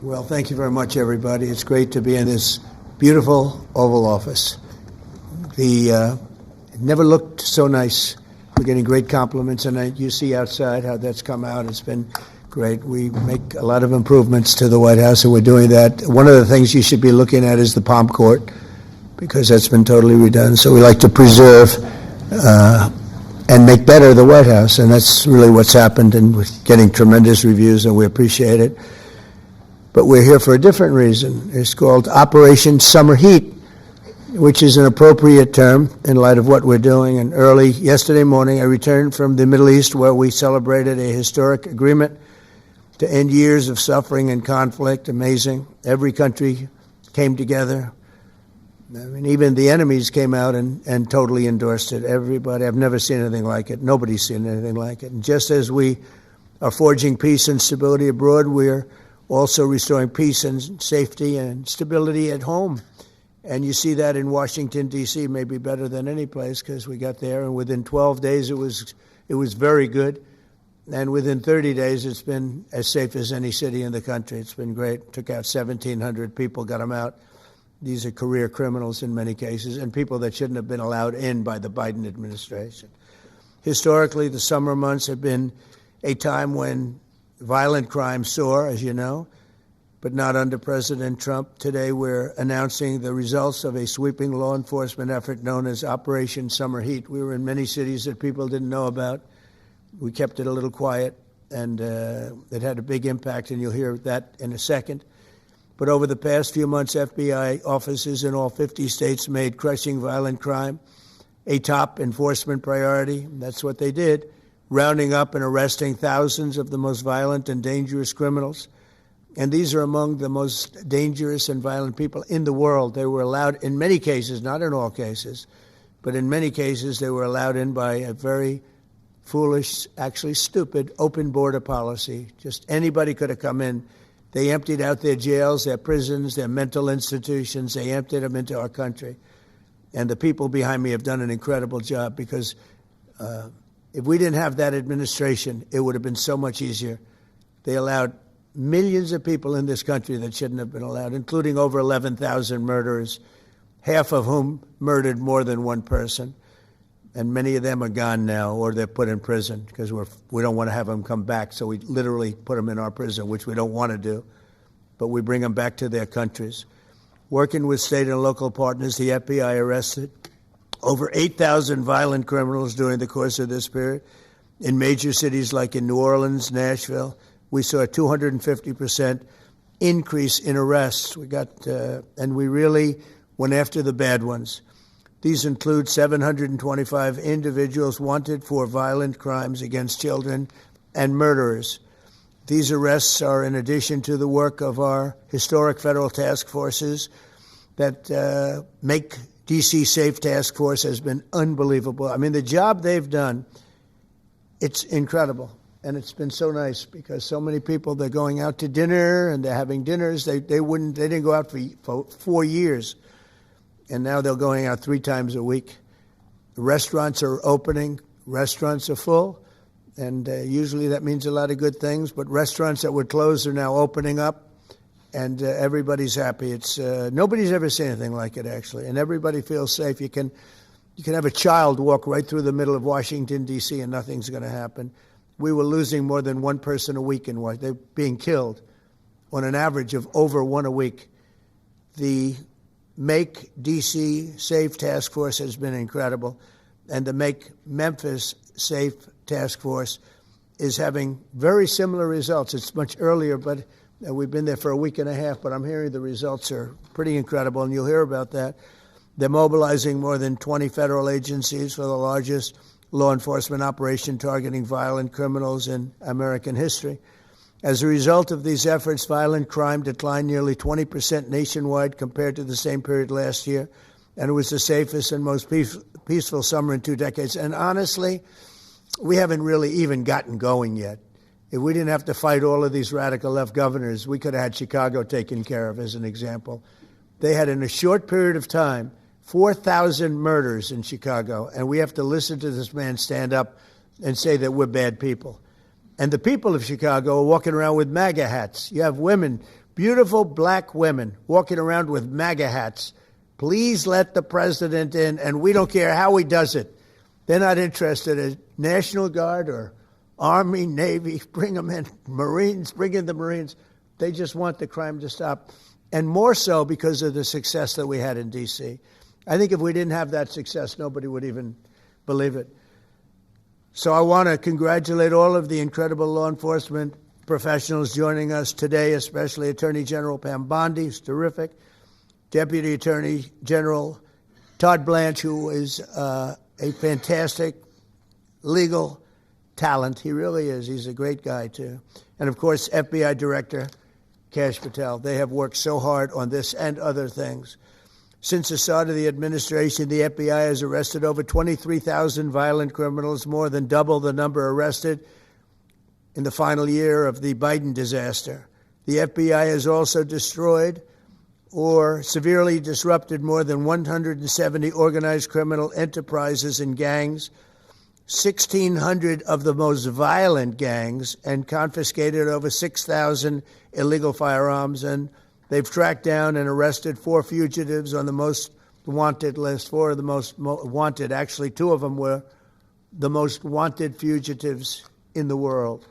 Well, thank you very much, everybody. It's great to be in this beautiful Oval Office. It never looked so nice. We're getting great compliments, and you see outside how that's come out. It's been great. We make a lot of improvements to the White House, and we're doing that. One of the things you should be looking at is the Palm Court, because that's been totally redone. So we like to preserve and make better the White House, and that's really what's happened, and we're getting tremendous reviews, and we appreciate it. But we're here for a different reason. It's called Operation Summer Heat, which is an appropriate term in light of what we're doing. And early yesterday morning, I returned from the Middle East, where we celebrated a historic agreement to end years of suffering and conflict. Amazing. Every country came together. I mean, even the enemies came out and totally endorsed it. Everybody. I've never seen anything like it. Nobody's seen anything like it. And just as we are forging peace and stability abroad, we're also restoring peace and safety and stability at home. And you see that in Washington, D.C., maybe better than any place, because we got there, and within 12 days it was very good. And within 30 days it's been as safe as any city in the country. It's been great. Took out 1,700 people, got them out. These are career criminals in many cases, and people that shouldn't have been allowed in by the Biden administration. Historically, the summer months have been a time when violent crime soar, as you know, but not under President Trump. Today, we're announcing the results of a sweeping law enforcement effort known as Operation Summer Heat. We were in many cities that people didn't know about. We kept it a little quiet, and it had a big impact, and you'll hear that in a second. But over the past few months, FBI offices in all 50 states made crushing violent crime a top enforcement priority. That's what they did, rounding up and arresting thousands of the most violent and dangerous criminals. And these are among the most dangerous and violent people in the world. They were allowed in many cases, not in all cases, but in many cases they were allowed in by a very foolish, actually stupid, open border policy. Just anybody could have come in. They emptied out their jails, their prisons, their mental institutions. They emptied them into our country. And the people behind me have done an incredible job, because if we didn't have that administration, it would have been so much easier. They allowed millions of people in this country that shouldn't have been allowed, including over 11,000 murderers, half of whom murdered more than one person. And many of them are gone now, or they're put in prison, because we don't want to have them come back. So we literally put them in our prison, which we don't want to do. But we bring them back to their countries. Working with state and local partners, the FBI arrested over 8,000 violent criminals during the course of this period. In major cities like in New Orleans, Nashville, we saw a 250% increase in arrests. And we really went after the bad ones. These include 725 individuals wanted for violent crimes against children and murderers. These arrests are in addition to the work of our historic federal task forces that make D.C. Safe Task Force has been unbelievable. I mean, the job they've done, it's incredible. And it's been so nice, because so many people, they're going out to dinner and they're having dinners. They didn't go out for 4 years. And now they're going out 3 times a week. The restaurants are opening. Restaurants are full. And usually that means a lot of good things. But restaurants that were closed are now opening up. And everybody's happy. It's nobody's ever seen anything like it, actually. And everybody feels safe. You can have a child walk right through the middle of Washington, D.C., and nothing's going to happen. We were losing more than one person a week in Washington. They're being killed on an average of over one a week. The Make D.C. Safe Task Force has been incredible. And the Make Memphis Safe Task Force is having very similar results. It's much earlier, but we've been there for a week and a half, but I'm hearing the results are pretty incredible, and you'll hear about that. They're mobilizing more than 20 federal agencies for the largest law enforcement operation targeting violent criminals in American history. As a result of these efforts, violent crime declined nearly 20% nationwide compared to the same period last year, and it was the safest and most peaceful summer in 2 decades. And honestly, we haven't really even gotten going yet. If we didn't have to fight all of these radical left governors, we could have had Chicago taken care of, as an example. They had, in a short period of time, 4,000 murders in Chicago, and we have to listen to this man stand up and say that we're bad people. And the people of Chicago are walking around with MAGA hats. You have women beautiful black women walking around with MAGA hats. Please let the president in, and we don't care how he does it. They're not interested in National Guard or Army, Navy, bring them in. Marines, bring in the Marines. They just want the crime to stop. And more so because of the success that we had in D.C. I think if we didn't have that success, nobody would even believe it. So I want to congratulate all of the incredible law enforcement professionals joining us today, especially Attorney General Pam Bondi, who's terrific, Deputy Attorney General Todd Blanche, who is a fantastic legal talent. He really is. He's a great guy, too. And, of course, FBI Director Kash Patel. They have worked so hard on this and other things. Since the start of the administration, the FBI has arrested over 23,000 violent criminals, more than double the number arrested in the final year of the Biden disaster. The FBI has also destroyed or severely disrupted more than 170 organized criminal enterprises and gangs, 1,600 of the most violent gangs, and confiscated over 6,000 illegal firearms. And they've tracked down and arrested 4 fugitives on the most wanted list, 4 of the most wanted. Actually, 2 of them were the most wanted fugitives in the world.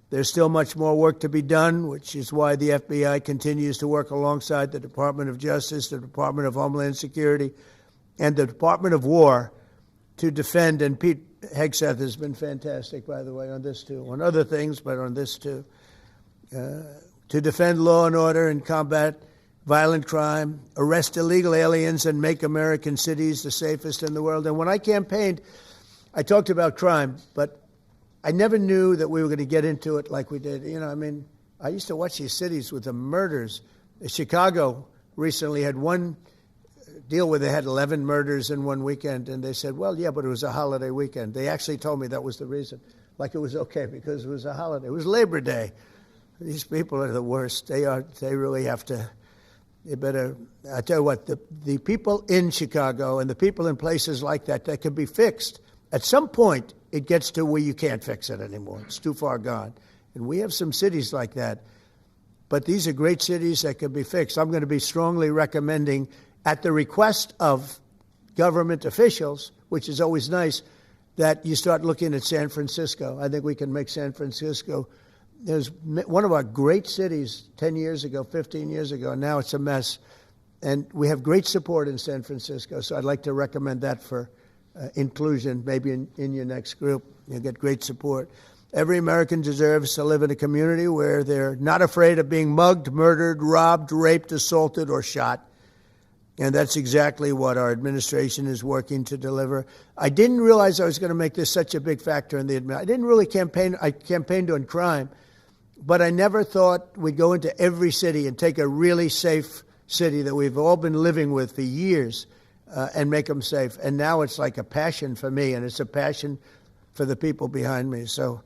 There's still much more work to be done, which is why the FBI continues to work alongside the Department of Justice, the Department of Homeland Security, and the Department of War to defend. And Pete Hegseth has been fantastic, by the way, on this too, on other things, but on this too, to defend law and order and combat violent crime, arrest illegal aliens, and make American cities the safest in the world. And when I campaigned, I talked about crime, but I never knew that we were going to get into it like we did. You know, I mean, I used to watch these cities with the murders. Chicago recently had one deal where they had 11 murders in one weekend, and they said, well, yeah, but it was a holiday weekend. They actually told me that was the reason, like it was okay because it was a holiday. It was Labor Day. These people are the worst. They really have to, they better, I tell you what, the people in Chicago and the people in places like that can be fixed. At some point, it gets to where you can't fix it anymore. It's too far gone. And we have some cities like that. But these are great cities that can be fixed. I'm going to be strongly recommending, at the request of government officials, which is always nice, that you start looking at San Francisco. I think we can make San Francisco. There's one of our great cities 10 years ago, 15 years ago, and now it's a mess. And we have great support in San Francisco, so I'd like to recommend that for inclusion, maybe in your next group. You'll get great support. Every American deserves to live in a community where they're not afraid of being mugged, murdered, robbed, raped, assaulted, or shot. And that's exactly what our administration is working to deliver. I didn't realize I was going to make this such a big factor in the administration. I didn't really campaign. I campaigned on crime, but I never thought we'd go into every city and take a really safe city that we've all been living with for years and make them safe. And now it's like a passion for me, and it's a passion for the people behind me. So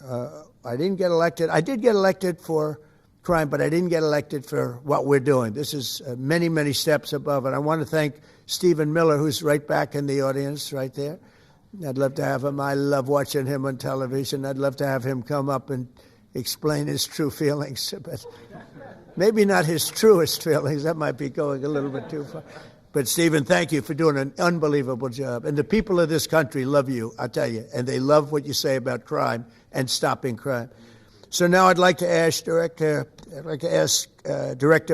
I didn't get elected. I did get elected for crime, but I didn't get elected for what we're doing. This is many, many steps above. And I want to thank Stephen Miller, who's right back in the audience right there. I'd love to have him. I love watching him on television. I'd love to have him come up and explain his true feelings. But maybe not his truest feelings. That might be going a little bit too far. But, Stephen, thank you for doing an unbelievable job. And the people of this country love you, I'll tell you. And they love what you say about crime and stopping crime. So now I'd like to ask Director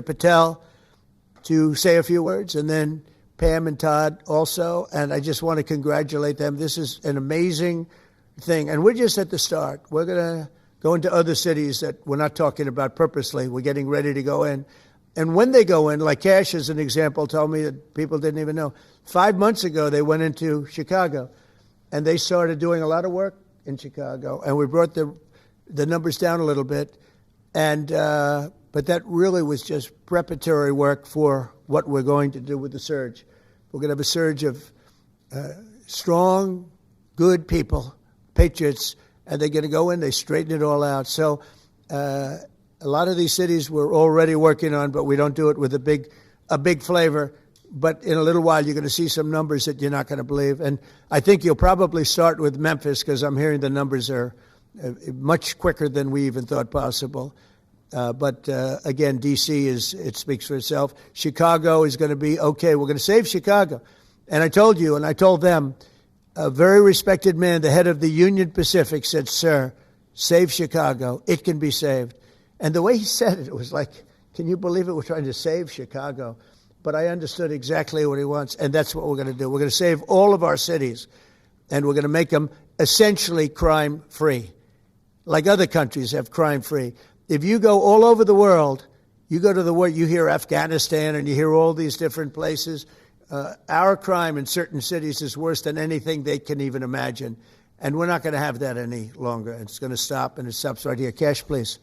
Patel to say a few words, and then Pam and Todd also. And I just want to congratulate them. This is an amazing thing. And we're just at the start. We're going to go into other cities that we're not talking about purposely. We're getting ready to go in. And when they go in, like Kash, as an example, told me that people didn't even know. 5 months ago, they went into Chicago, and they started doing a lot of work in Chicago. And we brought the numbers down a little bit. And but that really was just preparatory work for what we're going to do with the surge. We're going to have a surge of strong, good people, patriots, and they're going to go in, they straighten it all out. So a lot of these cities we're already working on, but we don't do it with a big flavor. But in a little while, you're going to see some numbers that you're not going to believe. And I think you'll probably start with Memphis, because I'm hearing the numbers are much quicker than we even thought possible. Again, D.C. it speaks for itself. Chicago is going to be okay. We're going to save Chicago. And I told you, and I told them, a very respected man, the head of the Union Pacific, said, "Sir, save Chicago. It can be saved." And the way he said it, it was like, can you believe it? We're trying to save Chicago. But I understood exactly what he wants, and that's what we're going to do. We're going to save all of our cities, and we're going to make them essentially crime-free, like other countries have crime-free. If you go all over the world, you go to the world, you hear Afghanistan and you hear all these different places. Our crime in certain cities is worse than anything they can even imagine. And we're not going to have that any longer. It's going to stop, and it stops right here. Cash, please.